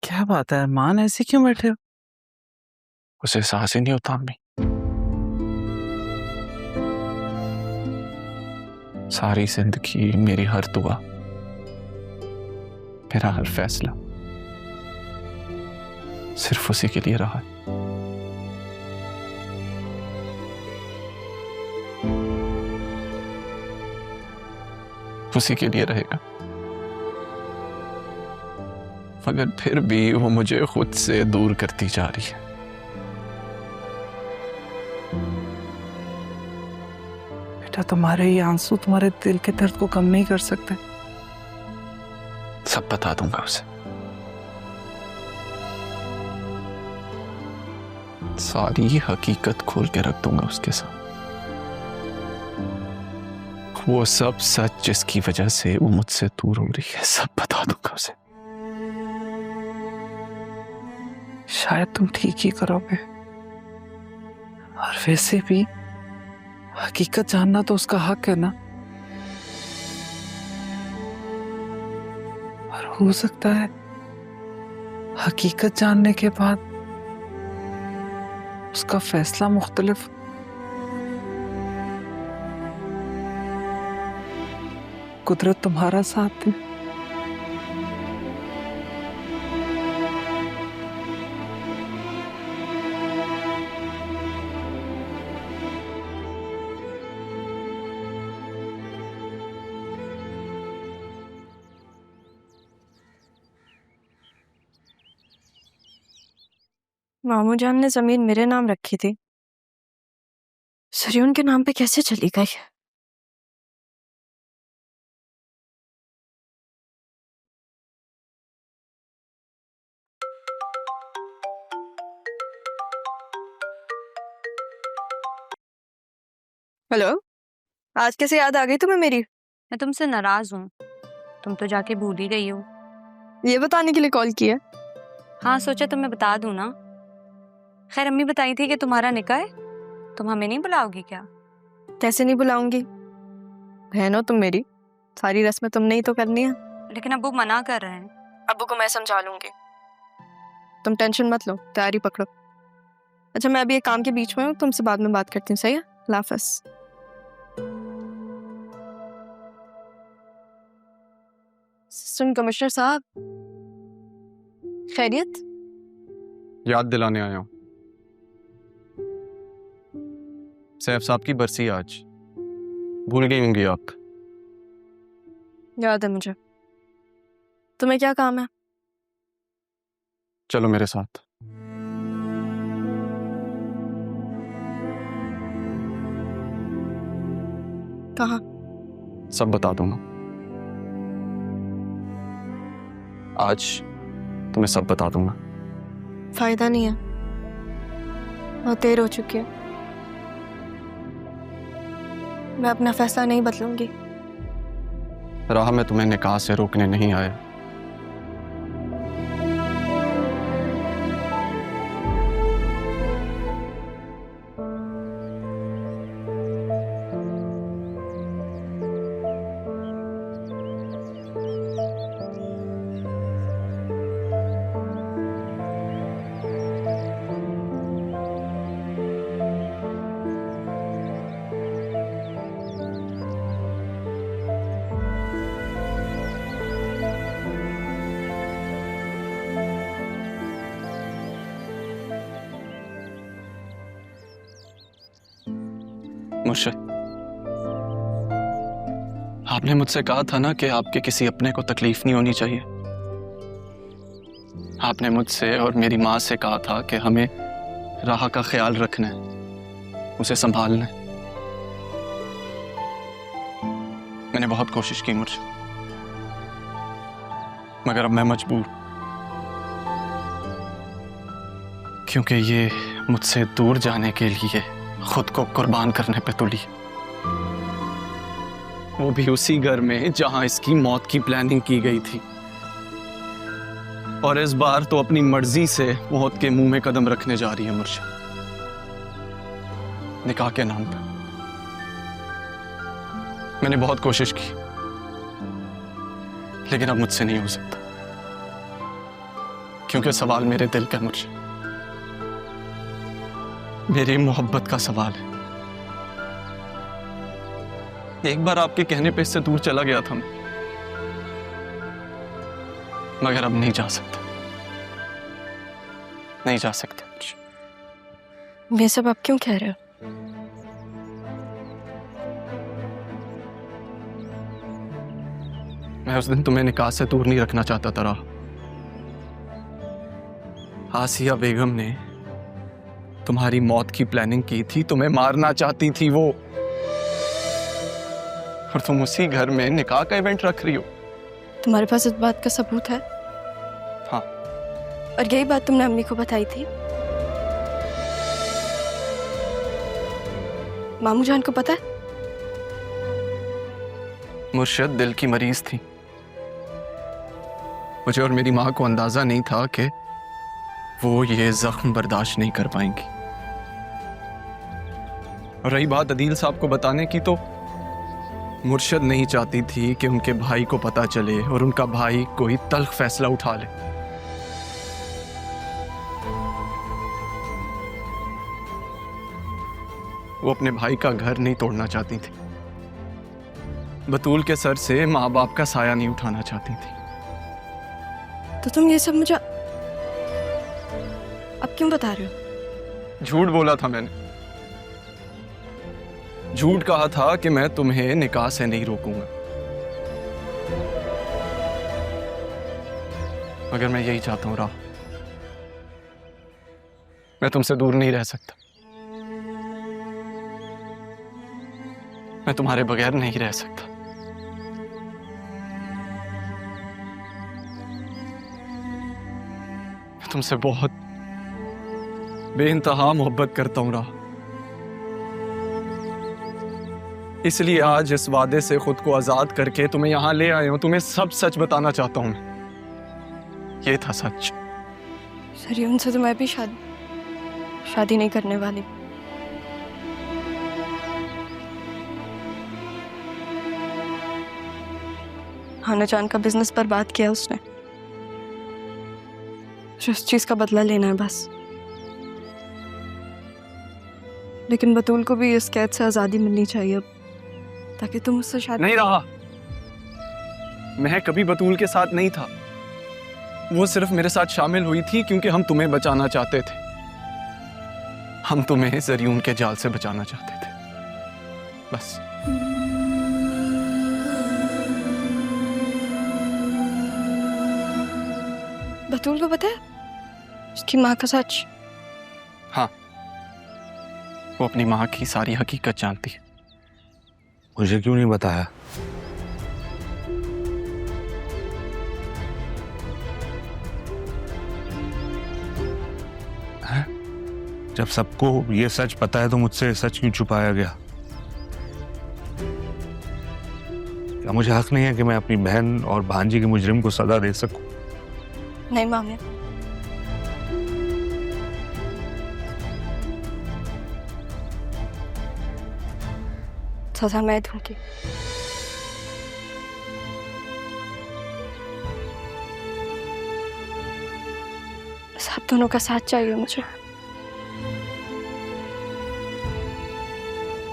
क्या बात है मान, ऐसे क्यों बैठे हो? उसे एहसास ही नहीं होता अम्मी। सारी जिंदगी मेरी हर दुआ, मेरा हर फैसला सिर्फ उसी के लिए रहा है। उसी के लिए रहेगा, मगर फिर भी वो मुझे खुद से दूर करती जा रही है। बेटा, तुम्हारे ये आंसू तुम्हारे दिल के दर्द को कम नहीं कर सकते। सब बता दूंगा उसे, सारी हकीकत खोल के रख दूंगा उसके साथ। वो सब सच जिसकी वजह से वो मुझसे दूर हो रही है, सब बता दूंगा उसे। शायद तुम ठीक ही करोगे, और वैसे भी हकीकत जानना तो उसका हक है ना। और हो सकता है हकीकत जानने के बाद उसका फैसला मुख्तलिफ। कुदरत तुम्हारा साथ दे। मामू जान ने जमीन मेरे नाम रखी थी, सरियन के नाम पे कैसे चली गई? हेलो, आज कैसे याद आ गई तुम्हें मेरी? मैं तुमसे नाराज हूँ, तुम तो जाके भूल ही गई हो। ये बताने के लिए कॉल किया? हाँ, सोचा तुम्हें बता दूँ ना। खैर, अम्मी बताई थी कि तुम्हारा निकाह है, तुम हमें नहीं बुलाओगी क्या? कैसे नहीं बुलाऊंगी, बहन हो तुम मेरी, सारी रस्में तुमने ही तो करनी है। लेकिन अब्बू मना कर रहे हैं। अब्बू को मैं समझा लूंगी, तुम टेंशन मत लो, तैयारी पकड़ो। अच्छा, मैं अभी एक काम के बीच में हूँ, तुमसे बाद में बात करती हूँ, सही है? अल्लाह हाफ़िज़। असिस्टेंट कमिश्नर साहब, खैरियत? याद दिलाने आया हूं, सैफ साहब की बरसी आज, भूल गई होंगी आप। याद है मुझे। तुम्हें क्या काम है? चलो मेरे साथ। कहाँ? सब बता दूंगा, आज तुम्हें सब बता दूंगा। फायदा नहीं है, बहुत देर हो चुकी है, मैं अपना फैसला नहीं बदलूंगी। राह में तुम्हें निकाह से रोकने नहीं आया। मुर्शिद, आपने मुझसे कहा था ना कि आपके किसी अपने को तकलीफ नहीं होनी चाहिए। आपने मुझसे और मेरी माँ से कहा था कि हमें राह का ख्याल रखना है, उसे संभालना है। मैंने बहुत कोशिश की मुर्शिद, मगर अब मैं मजबूर, क्योंकि ये मुझसे दूर जाने के लिए खुद को कुर्बान करने पे तुली, वो भी उसी घर में जहां इसकी मौत की प्लानिंग की गई थी। और इस बार तो अपनी मर्जी से मौत के मुंह में कदम रखने जा रही है मुर्शिद, निकाह के नाम पर। मैंने बहुत कोशिश की, लेकिन अब मुझसे नहीं हो सकता। क्योंकि सवाल मेरे दिल का मुर्शिद, मेरी मोहब्बत का सवाल है। एक बार आपके कहने पे इससे दूर चला गया था मैं, मगर अब नहीं जा सकता, नहीं जा सकता। ये सब आप क्यों कह रहे हो? मैं उस दिन तुम्हें निकाह से दूर नहीं रखना चाहता था राह। आसिया बेगम ने तुम्हारी मौत की प्लानिंग की थी, तुम्हें मारना चाहती थी वो, और तुम उसी घर में निकाह का इवेंट रख रही हो। तुम्हारे पास इस बात का सबूत है? हाँ। और यही बात तुमने अम्मी को बताई थी? मामू जान को पता है? मुर्शिद दिल की मरीज थी, मुझे और मेरी माँ को अंदाजा नहीं था कि वो ये जख्म बर्दाश्त नहीं कर पाएंगी। और रही बात अदील साहब को बताने की, तो मुर्शिद नहीं चाहती थी कि उनके भाई को पता चले और उनका भाई कोई तल्ख फैसला उठा ले। वो अपने भाई का घर नहीं तोड़ना चाहती थी, बतूल के सर से माँ बाप का साया नहीं उठाना चाहती थी। तो तुम ये सब मुझे अब क्यों बता रहे हो? झूठ बोला था मैंने, झूठ कहा था कि मैं तुम्हें निकाह से नहीं रोकूंगा, मगर मैं यही चाहता हूं राह, मैं तुमसे दूर नहीं रह सकता, मैं तुम्हारे बगैर नहीं रह सकता। मैं तुमसे बहुत बेइंतहा मोहब्बत करता हूं राह, इसलिए आज इस वादे से खुद को आजाद करके तुम्हें यहां ले आया हूं, तुम्हें सब सच बताना चाहता हूं मैं। ये था सच। सर उनसे तो मैं भी शादी नहीं करने वाली। हाना जान का बिजनेस बर्बाद किया उसने, उस चीज का बदला लेना है बस। लेकिन बतूल को भी इस कैद से आजादी मिलनी चाहिए अब, ताकि तुम उससे शादी नहीं रहा, मैं कभी बतूल के साथ नहीं था, वो सिर्फ मेरे साथ शामिल हुई थी क्योंकि हम तुम्हें बचाना चाहते थे, हम तुम्हें जरियून के जाल से बचाना चाहते थे, बस। बतूल को पता है उसकी माँ का सच? हाँ, वो अपनी माँ की सारी हकीकत जानती है। मुझे क्यों नहीं बताया? है? जब सबको ये सच पता है तो मुझसे सच क्यों छुपाया गया? क्या मुझे हक नहीं है कि मैं अपनी बहन और भांजी के मुजरिम को सजा दे सकूं? नहीं मामू, सजा मैं दूंगी। सब दोनों का साथ चाहिए मुझे।